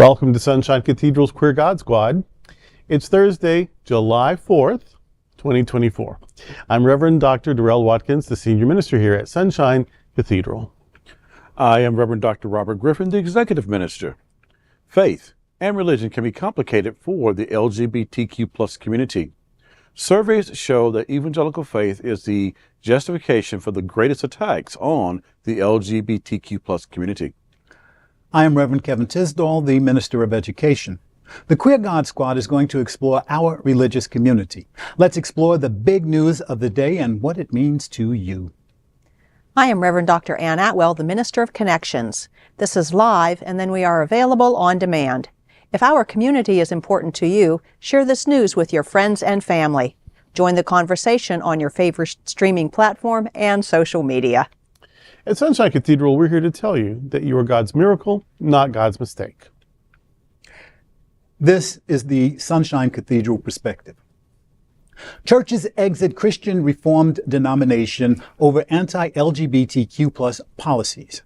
Welcome to Sunshine Cathedral's Queer God Squad. It's Thursday, July 4th, 2024. I'm Reverend Dr. Darrell Watkins, the Senior Minister here at Sunshine Cathedral. I am Reverend Dr. Robert Griffin, the Executive Minister. Faith and religion can be complicated for the LGBTQ+ community. Surveys show that evangelical faith is the justification for the greatest attacks on the LGBTQ+ community. I am Reverend Kevin Tisdall, the Minister of Education. The Queer God Squad is going to explore our religious community. Let's explore the big news of the day and what it means to you. I am Reverend Dr. Ann Atwell, the Minister of Connections. This is live, and then we are available on demand. If our community is important to you, share this news with your friends and family. Join the conversation on your favorite streaming platform and social media. At Sunshine Cathedral, we're here to tell you that you are God's miracle, not God's mistake. This is the Sunshine Cathedral perspective. Churches exit Christian Reformed denomination over anti-LGBTQ+ policies.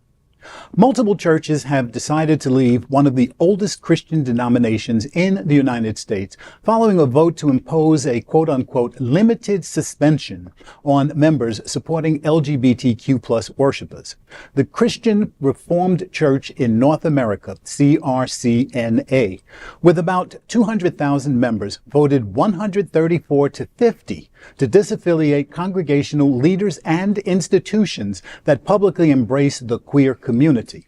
Multiple churches have decided to leave one of the oldest Christian denominations in the United States following a vote to impose a quote-unquote limited suspension on members supporting LGBTQ+ worshipers. The Christian Reformed Church in North America, CRCNA, with about 200,000 members, voted 134 to 50 to disaffiliate congregational leaders and institutions that publicly embrace the queer community.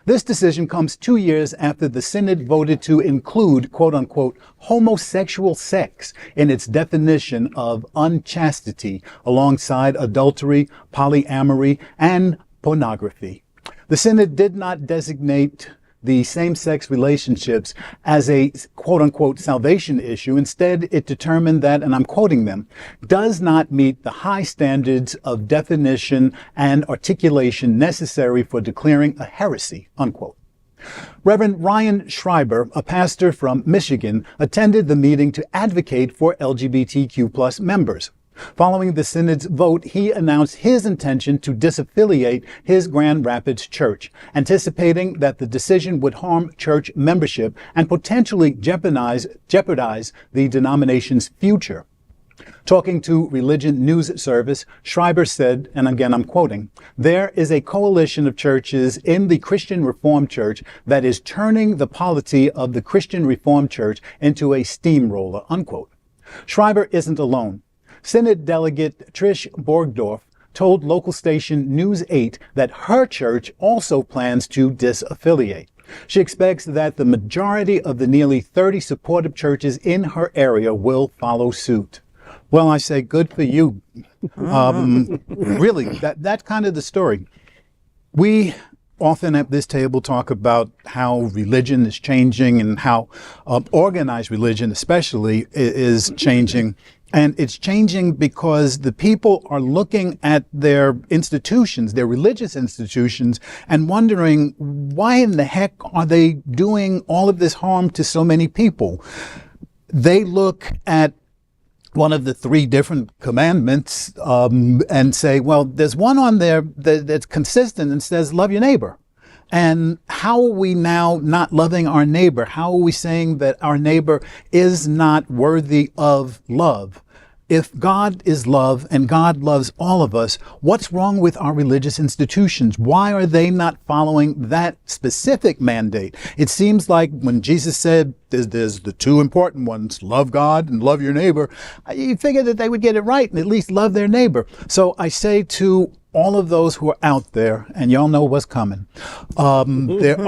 This decision comes 2 years after the Synod voted to include, quote-unquote, homosexual sex in its definition of unchastity alongside adultery, polyamory, and pornography. The Synod did not designate the same-sex relationships as a quote-unquote salvation issue. Instead, it determined that, and I'm quoting them, does not meet the high standards of definition and articulation necessary for declaring a heresy, unquote. Reverend Ryan Schreiber, a pastor from Michigan, attended the meeting to advocate for LGBTQ+ members. Following the Synod's vote, he announced his intention to disaffiliate his Grand Rapids church, anticipating that the decision would harm church membership and potentially jeopardize the denomination's future. Talking to Religion News Service, Schreiber said, and again I'm quoting, "There is a coalition of churches in the Christian Reformed Church that is turning the polity of the Christian Reformed Church into a steamroller," unquote. Schreiber isn't alone. Synod delegate Trish Borgdorf told local station News 8 that her church also plans to disaffiliate. She expects that the majority of the nearly 30 supportive churches in her area will follow suit. Well, I say good for you. Really, that's kind of the story. We often at this table talk about how religion is changing and how organized religion especially is changing. And it's changing because the people are looking at their institutions, their religious institutions, and wondering, why in the heck are they doing all of this harm to so many people? They look at one of the 3 different commandments and say, well, there's one on there that's consistent and says, love your neighbor. And how are we now not loving our neighbor? How are we saying that our neighbor is not worthy of love? If God is love and God loves all of us, what's wrong with our religious institutions? Why are they not following that specific mandate? It seems like when Jesus said there's the 2 important ones, love God and love your neighbor, you figure that they would get it right and at least love their neighbor. So I say to all of those who are out there, and y'all know what's coming. There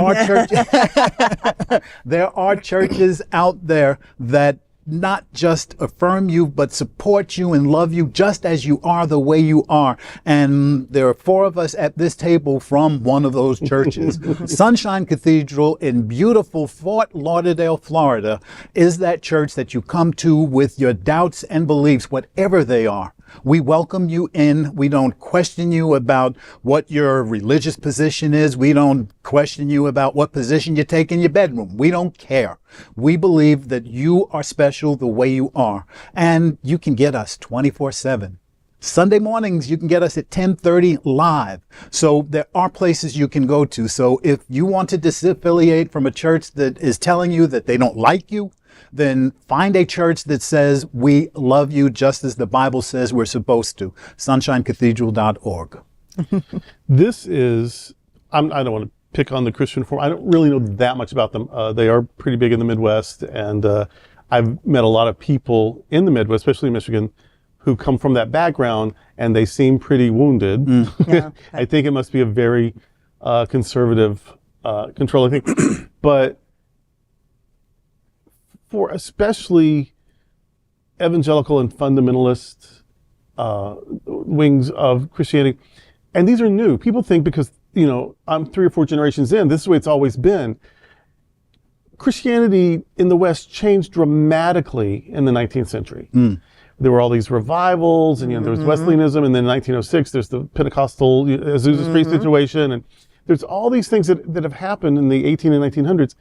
are churches out there that not just affirm you, but support you and love you just as you are, the way you are. And there are 4 of us at this table from one of those churches. Sunshine Cathedral in beautiful Fort Lauderdale, Florida, is that church that you come to with your doubts and beliefs, whatever they are. We welcome you in. We don't question you about what your religious position is. We don't question you about what position you take in your bedroom. We don't care. We believe that you are special the way you are. And you can get us 24/7. Sunday mornings, you can get us at 10:30 live. So there are places you can go to. So if you want to disaffiliate from a church that is telling you that they don't like you, then find a church that says we love you just as the Bible says we're supposed to. SunshineCathedral.org. This is, I don't want to pick on the Christian Reform. I don't really know that much about them. They are pretty big in the Midwest, and I've met a lot of people in the Midwest, especially in Michigan, who come from that background, and they seem pretty wounded. Yeah. I think it must be a very conservative control, I think. But for especially evangelical and fundamentalist wings of Christianity, and these are new. People think because, you know, I'm 3 or 4 generations in, this is the way it's always been. Christianity in the West changed dramatically in the 19th century. There were all these revivals, and, you know, there was Wesleyanism, and then in 1906 there's the Pentecostal Azusa Street situation, and there's all these things that have happened in the 18 and 1900s,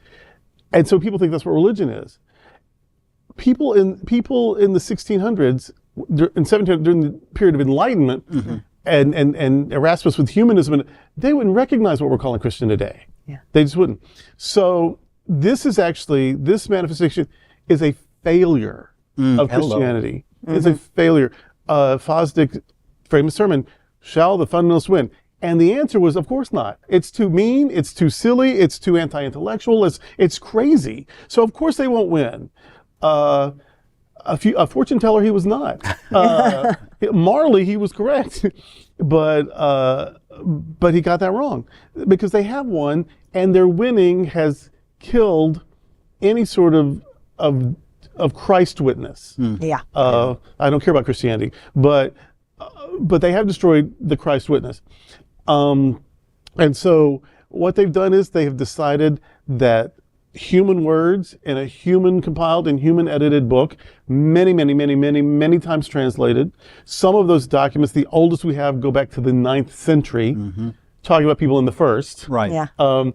and so people think that's what religion is. People in the 1600s, in 1700, during the period of Enlightenment, and Erasmus with humanism, they wouldn't recognize what we're calling Christian today. Yeah. They just wouldn't. So this manifestation is a failure of Christianity. It's a failure. Fosdick's famous sermon, shall the fundamentalists win? And the answer was, of course not. It's too mean, it's too silly, it's too anti-intellectual, it's crazy. So of course they won't win. A fortune teller, he was not. Marley, he was correct, but he got that wrong, because they have won, and their winning has killed any sort of Christ witness. Yeah. I don't care about Christianity, but they have destroyed the Christ witness. And so what they've done is they have decided that human words in a human compiled and human edited book, many times translated. Some of those documents, the oldest we have, go back to the 9th century, talking about people in the first. Right. Yeah.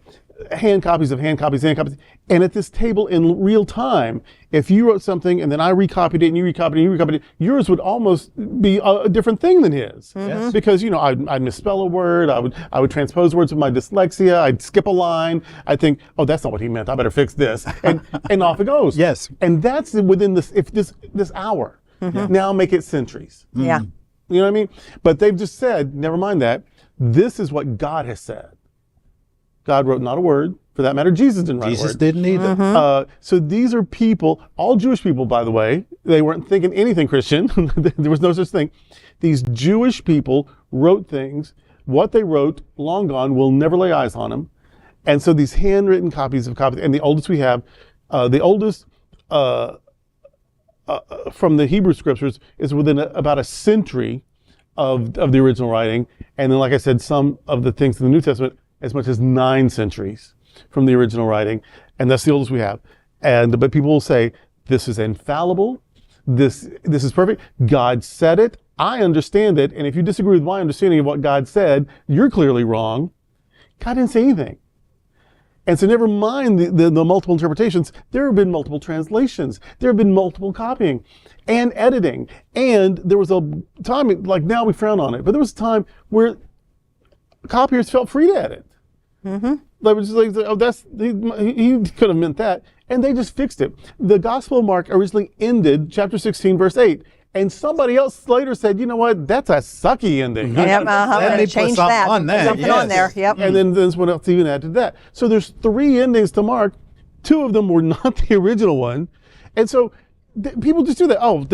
Hand copies of hand copies. And at this table in real time, if you wrote something and then I recopied it and you recopied it and you recopied it, yours would almost be a different thing than his. Yes. Because, you know, I'd misspell a word, I would transpose words with my dyslexia, I'd skip a line, I'd think, oh, that's not what he meant, I better fix this. And off it goes. Yes. And that's within this hour. Now make it centuries. Yeah. You know what I mean? But they've just said, never mind that, this is what God has said. God wrote not a word. For that matter, Jesus didn't write a word. Jesus didn't either. So these are people, all Jewish people, by the way. They weren't thinking anything Christian. There was no such thing. These Jewish people wrote things. What they wrote, long gone, we'll never lay eyes on them. And so these handwritten copies, and the oldest we have, from the Hebrew scriptures, is within about a century of the original writing. And then, like I said, some of the things in the New Testament, as much as 9 centuries from the original writing, and that's the oldest we have. But people will say, this is infallible, this is perfect, God said it, I understand it, and if you disagree with my understanding of what God said, you're clearly wrong. God didn't say anything. And so never mind the multiple interpretations, there have been multiple translations, there have been multiple copying and editing, and there was a time, like now we frown on it, but there was a time where copiers felt free to edit. They were just like, oh, he could have meant that, and they just fixed it. The Gospel of Mark originally ended chapter 16, verse 8, and somebody else later said, you know what, that's a sucky ending. Yep, I'm going to change that. Something on there. Yep. And then someone else even added that. So there's 3 endings to Mark. 2 of them were not the original one, and so people just do that. Oh,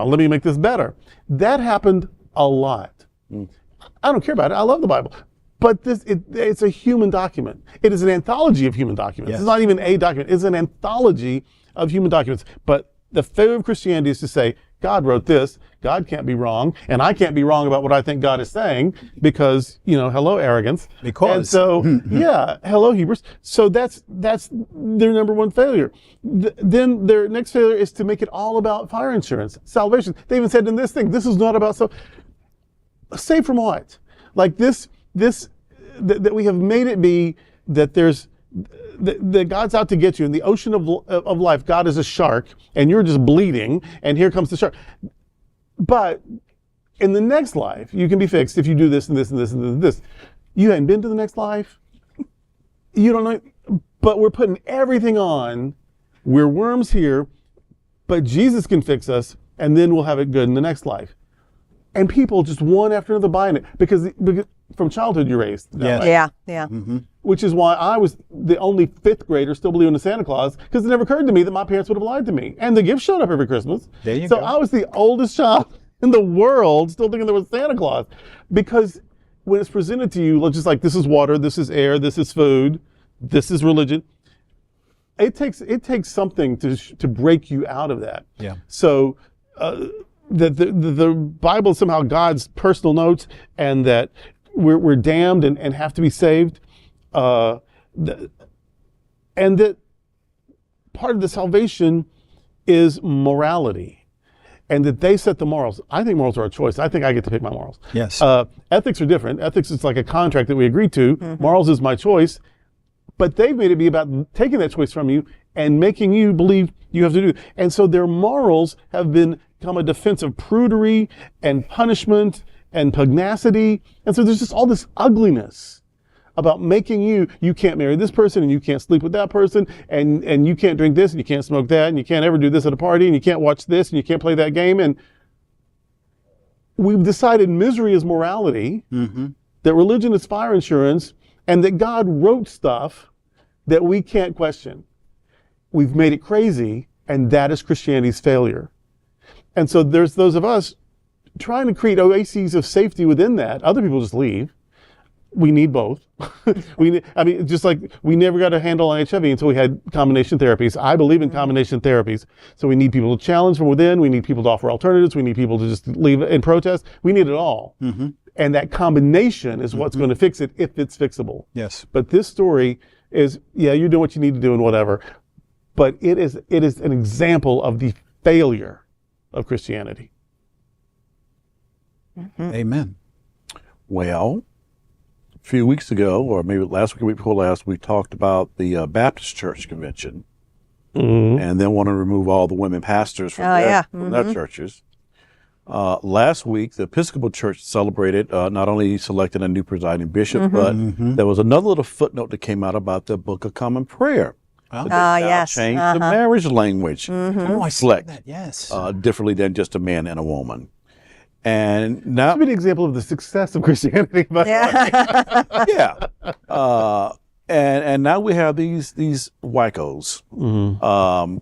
let me make this better. That happened a lot. I don't care about it. I love the Bible. But it's a human document. It is an anthology of human documents. Yes. It's not even a document. It's an anthology of human documents. But the failure of Christianity is to say, God wrote this, God can't be wrong, and I can't be wrong about what I think God is saying because, you know, hello, arrogance. Because. And so, yeah, hello, Hebrews. So that's their number one failure. Then their next failure is to make it all about fire insurance, salvation. They even said in this thing, this is not about saved from what? Like that we have made it be that there's that God's out to get you in the ocean of life. God is a shark, and you're just bleeding, and here comes the shark. But in the next life, you can be fixed if you do this and this and this and this. You hadn't been to the next life. You don't know. But we're putting everything on. We're worms here, but Jesus can fix us, and then we'll have it good in the next life. And people just one after another buying it because from childhood you're raised. Yes. Way. Yeah, yeah. Mm-hmm. Which is why I was the only 5th grader still believing in Santa Claus, because it never occurred to me that my parents would have lied to me. And the gift showed up every Christmas. There you so go. I was the oldest child in the world still thinking there was Santa Claus. Because when it's presented to you, just like this is water, this is air, this is food, this is religion, it takes something to break you out of that. Yeah. So the Bible is somehow God's personal notes, and that we're damned and have to be saved. And that part of the salvation is morality, and that they set the morals. I think morals are a choice. I think I get to pick my morals. Yes. Ethics are different. Ethics is like a contract that we agree to. Morals is my choice. But they've made it be about taking that choice from you and making you believe you have to do it. And so their morals have become a defense of prudery and punishment and pugnacity. And so there's just all this ugliness about making you can't marry this person, and you can't sleep with that person, and you can't drink this, and you can't smoke that, and you can't ever do this at a party, and you can't watch this, and you can't play that game. And we've decided misery is morality, that religion is fire insurance, and that God wrote stuff that we can't question. We've made it crazy, and that is Christianity's failure. And so there's those of us trying to create oases of safety within that. Other people just leave. We need both. Just like we never got a handle on HIV until we had combination therapies. I believe in combination therapies. So we need people to challenge from within. We need people to offer alternatives. We need people to just leave and protest. We need it all. And that combination is what's going to fix it, if it's fixable. Yes. But this story is, yeah, you're doing what you need to do and whatever. But it is an example of the failure of Christianity. Amen. Well, a few weeks ago, or maybe last week or week before last, we talked about the Baptist Church Convention, and then want to remove all the women pastors from their churches. Last week, the Episcopal Church celebrated, not only selected a new presiding bishop, but there was another little footnote that came out about the Book of Common Prayer. Yes. Changed the marriage language. Oh, I saw that. Yes. Differently than just a man and a woman. And now, That's an example of the success of Christianity. And now we have these wackos,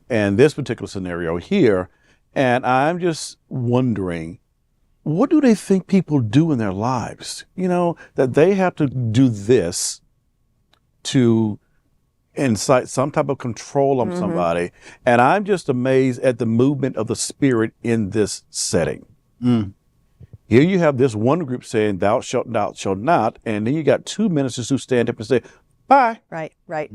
and this particular scenario here, and I'm just wondering, what do they think people do in their lives? You know, that they have to do this to incite some type of control on somebody, and I'm just amazed at the movement of the Spirit in this setting. Here you have this one group saying, "Thou shalt not," and then you got two ministers who stand up and say, "Bye." Right.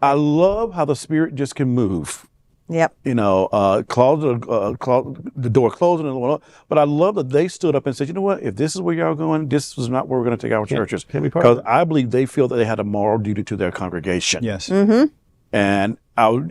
I love how the Spirit just can move. Yep. You know, the door closing and all, but I love that they stood up and said, "You know what? If this is where y'all going, this is not where we're going to take our churches." Can't be part of Because I believe they feel that they had a moral duty to their congregation. Yes. And I would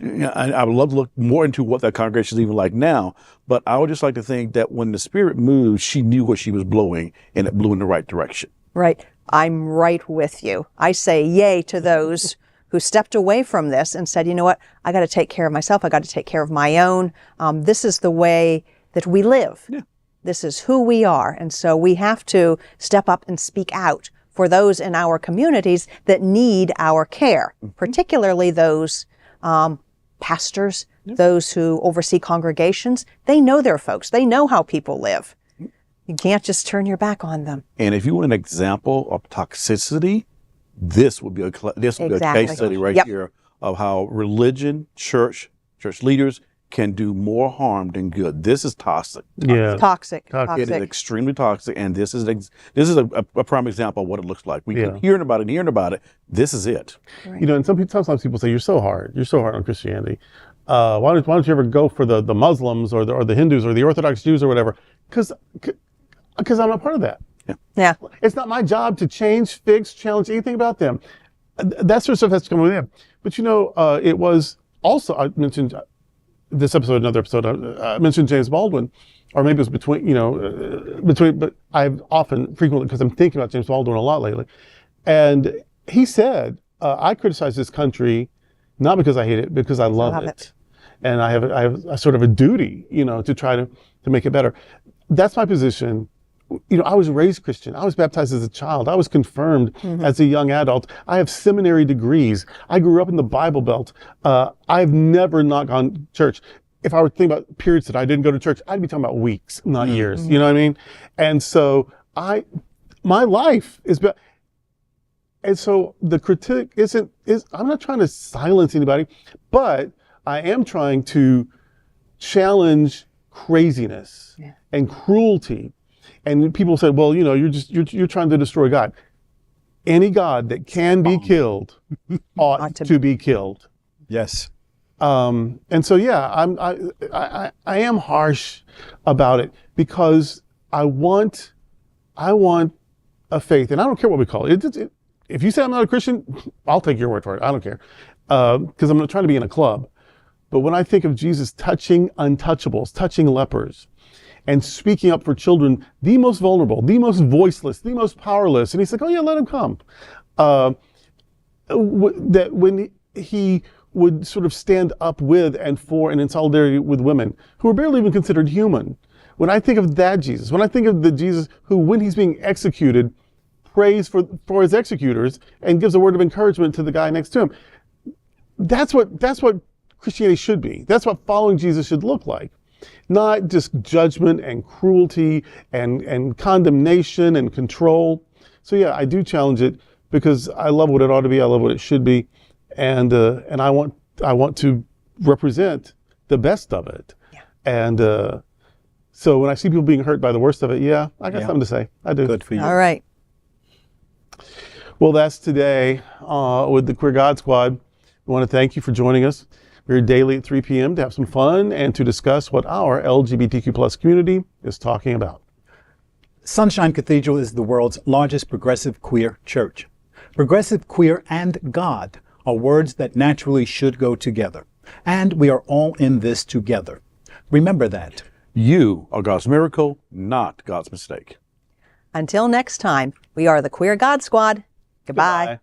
love to look more into what that congregation is even like now. But I would just like to think that when the Spirit moved, she knew what she was blowing, and it blew in the right direction. Right. I'm right with you. I say yay to those who stepped away from this and said, you know what, I got to take care of myself. I got to take care of my own. This is the way that we live. Yeah. This is who we are. And so we have to step up and speak out for those in our communities that need our care, particularly those pastors, those who oversee congregations. They know their folks. They know how people live. You can't just turn your back on them. And if you want an example of toxicity, this would be a case study right here of how religion, church leaders can do more harm than good. This is toxic. Yeah. Toxic. It is extremely toxic, and this is a prime example of what it looks like. We keep hearing about it. This is it. You know, and sometimes people say, "You're so hard on Christianity. Why don't you ever go for the Muslims or the Hindus or the Orthodox Jews or whatever?" Because I'm not part of that. Yeah. It's not my job to change, fix, challenge anything about them. That sort of stuff has to come with them. But you know, it was also, I mentioned this episode, another episode, I mentioned James Baldwin, or maybe it was between, but I've frequently, because I'm thinking about James Baldwin a lot lately, and he said, I criticize this country not because I hate it, because I love it. And I have a sort of a duty, to try to make it better. That's my position. I was raised Christian. I was baptized as a child. I was confirmed as a young adult. I have seminary degrees. I grew up in the Bible Belt. I've never not gone to church. If I were thinking about periods that I didn't go to church, I'd be talking about weeks, not years. You know what I mean? And so my life is, and so the critique I'm not trying to silence anybody, but I am trying to challenge craziness and cruelty. And people say, well, you're trying to destroy God. Any God that can be killed ought to be killed. Yes. And so, I am harsh about it because I want a faith, and I don't care what we call it. If you say I'm not a Christian, I'll take your word for it. I don't care, because I'm not trying to be in a club. But when I think of Jesus touching untouchables, touching lepers, and speaking up for children, the most vulnerable, the most voiceless, the most powerless, and he's like, oh yeah, let him come. That when he would sort of stand up with and for and in solidarity with women who are barely even considered human. When I think of that Jesus, when I think of the Jesus who, when he's being executed, prays for his executors and gives a word of encouragement to the guy next to him, that's what Christianity should be. That's what following Jesus should look like. Not just judgment and cruelty and condemnation and control. So yeah, I do challenge it because I love what it ought to be. I love what it should be. And I want to represent the best of it. Yeah. And so when I see people being hurt by the worst of it, I got something to say. I do. Good for you. All right. Well, that's today with the Queer God Squad. We want to thank you for joining us. We're here daily at 3 p.m. to have some fun and to discuss what our LGBTQ plus community is talking about. Sunshine Cathedral is the world's largest progressive queer church. Progressive, queer, and God are words that naturally should go together. And we are all in this together. Remember that. You are God's miracle, not God's mistake. Until next time, we are the Queer God Squad. Goodbye.